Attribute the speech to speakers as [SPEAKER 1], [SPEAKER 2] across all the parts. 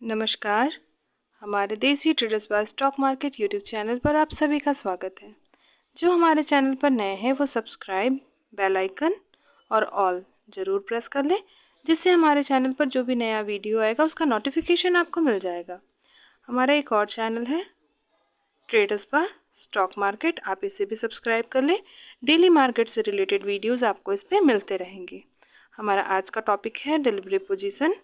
[SPEAKER 1] नमस्कार। हमारे Desi traders by stock market YouTube channel पर आप सभी का स्वागत है। जो हमारे चैनल पर नए हैं वो सब्सक्राइब, बेल आइकन और ऑल ज़रूर प्रेस कर लें, जिससे हमारे चैनल पर जो भी नया वीडियो आएगा उसका नोटिफिकेशन आपको मिल जाएगा। हमारा एक और चैनल है ट्रेडर्स बाय स्टॉक मार्केट, आप इसे भी सब्सक्राइब कर लें। डेली मार्केट से रिलेटेड वीडियोज़ आपको इस पर मिलते रहेंगे। हमारा आज का टॉपिक है डिलीवरी पोजीशन।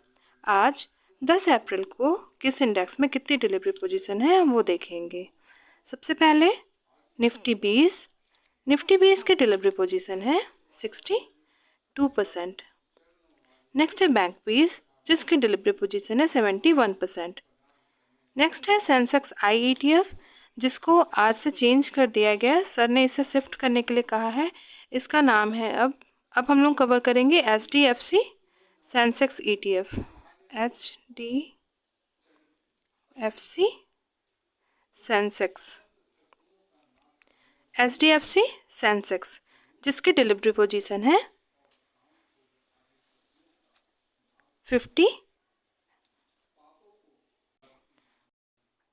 [SPEAKER 1] आज 10 अप्रैल को किस इंडेक्स में कितनी डिलीवरी पोजीशन है हम वो देखेंगे। सबसे पहले निफ्टी 20 की डिलीवरी पोजीशन है 62%। नेक्स्ट है बैंक 20 जिसकी डिलीवरी पोजीशन है 71%। नेक्स्ट है सेंसेक्स IETF जिसको आज से चेंज कर दिया गया, सर ने इसे शिफ्ट करने के लिए कहा है। इसका नाम है अब हम लोग कवर करेंगे HDFC Sensex ETF, HDFC Sensex जिसकी डिलीवरी पोजीशन है 50।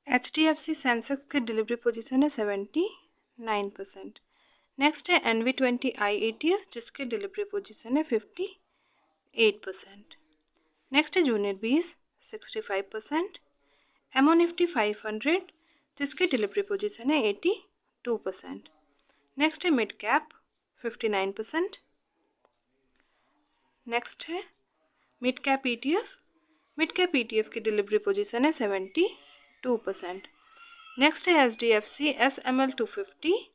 [SPEAKER 1] HDFC सेंसेक्स की डिलीवरी पोजीशन है 79%। नेक्स्ट है NV20 IETF जिसकी डिलीवरी पोजीशन है 58%। नेक्स्ट है जूनियर 20 65%। एमओ निफ्टी 500 जिसकी डिलीवरी पोजीशन है 82%। नेक्स्ट है मिड कैप 59%। नेक्स्ट है मिड कैप ETF की डिलीवरी पोजीशन है 72%। नेक्स्ट है HDFC SML 250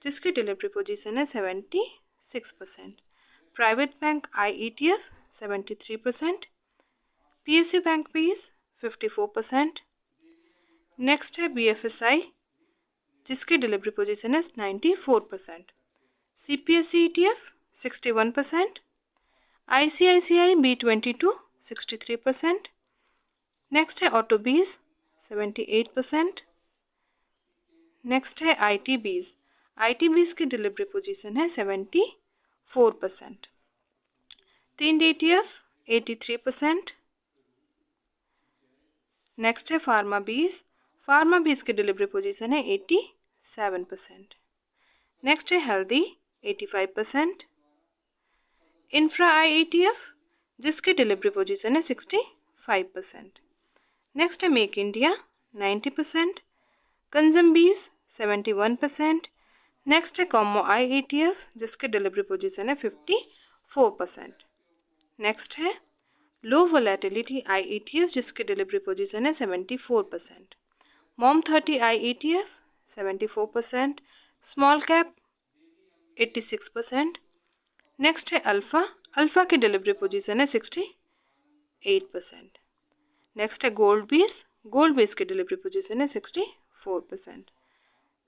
[SPEAKER 1] जिसकी डिलीवरी पोजीशन है 76%। Private bank IETF 73%। PSU bank BeES 54%। Next है BFSI जिसकी डिलीवरी पोजीशन है 94%। CPSE ETF 61%। ICICI B22 63%। Next है ऑटो बीज 78%। नेक्स्ट है IT बीज की डिलीवरी पोजीशन है 74%। तीन ETF 83%। नेक्स्ट है फार्मा बीज की डिलीवरी पोजीशन है 87%। नेक्स्ट है हेल्दी 85%। इंफ्रा IETF जिसकी डिलीवरी पोजीशन है 65%। नेक्स्ट है मेक इंडिया 90%। कंज्यूम बीज 71%। नेक्स्ट है कॉमो IETF जिसकी डिलीवरी पोजीशन है 54%। नेक्स्ट है लो वोलेटिलिटी IETF जिसकी डिलीवरी पोजीशन है 74%। Mom 30 IETF 74%। Small cap 86%। Next है अल्फ़ा की डिलीवरी पोजीशन है 68%। नेक्स्ट है गोल्ड बीज की डिलीवरी पोजीशन है 64%।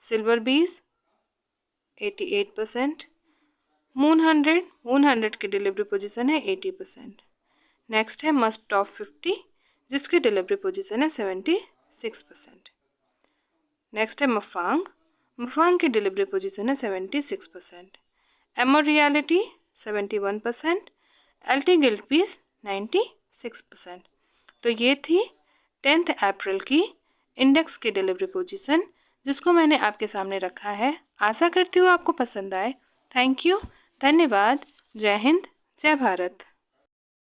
[SPEAKER 1] सिल्वर बीज 88%। मून 100 की डिलीवरी पोजीशन है 80%। नेक्स्ट है मस्प टॉप 50 जिसकी डिलीवरी पोजीशन है 76%। नेक्स्ट है मफांग की डिलीवरी पोजीशन है 76%। MO reality 71%। LT gilt BeES 96%। तो ये थी 10 अप्रैल की इंडेक्स की डिलीवरी पोजीशन जिसको मैंने आपके सामने रखा है। आशा करती हूँ आपको पसंद आए। थैंक यू, धन्यवाद। जय हिंद, जय भारत।